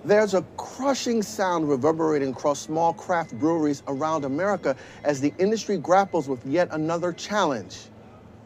There's a crushing sound reverberating across small craft breweries around America as the industry grapples with yet another challenge: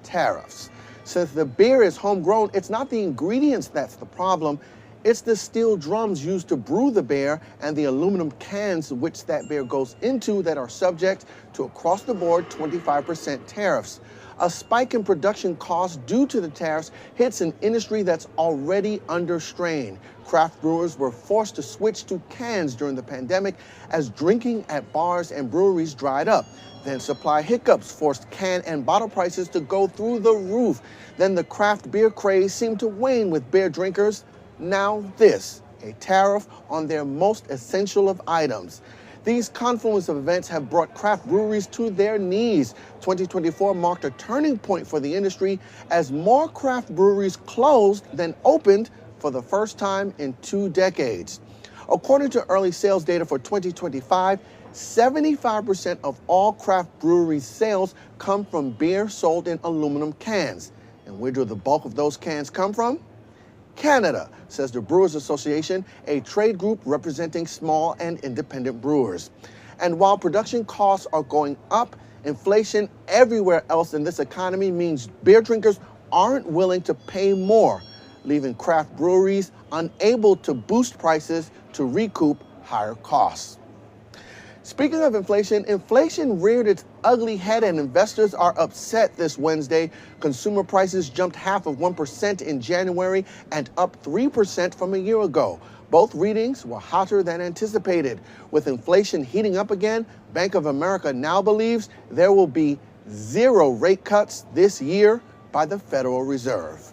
tariffs. Since the beer is homegrown, it's not the ingredients that's the problem. It's the steel drums used to brew the beer and the aluminum cans which that beer goes into that are subject to across-the-board 25% tariffs. A spike in production costs due to the tariffs hits an industry that's already under strain. Craft brewers were forced to switch to cans during the pandemic as drinking at bars and breweries dried up. Then supply hiccups forced can and bottle prices to go through the roof. Then the craft beer craze seemed to wane with beer drinkers. Now this, a tariff on their most essential of items. These confluence of events have brought craft breweries to their knees. 2024 marked a turning point for the industry as more craft breweries closed than opened for the first time in 2 decades. According to early sales data for 2025, 75% of all craft brewery sales come from beer sold in aluminum cans. And where do the bulk of those cans come from? Canada, says the Brewers Association, a trade group representing small and independent brewers. And while production costs are going up, inflation everywhere else in this economy means beer drinkers aren't willing to pay more, leaving craft breweries unable to boost prices to recoup higher costs. Speaking of inflation, inflation reared its ugly head and investors are upset this Wednesday. Consumer prices jumped 0.5% in January and up 3% from a year ago. Both readings were hotter than anticipated. With inflation heating up again, Bank of America now believes there will be 0 rate cuts this year by the Federal Reserve.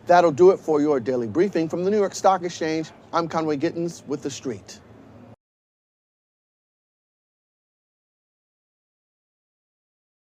That'll do it for your daily briefing from the New York Stock Exchange. I'm Conway Gittens with TheStreet.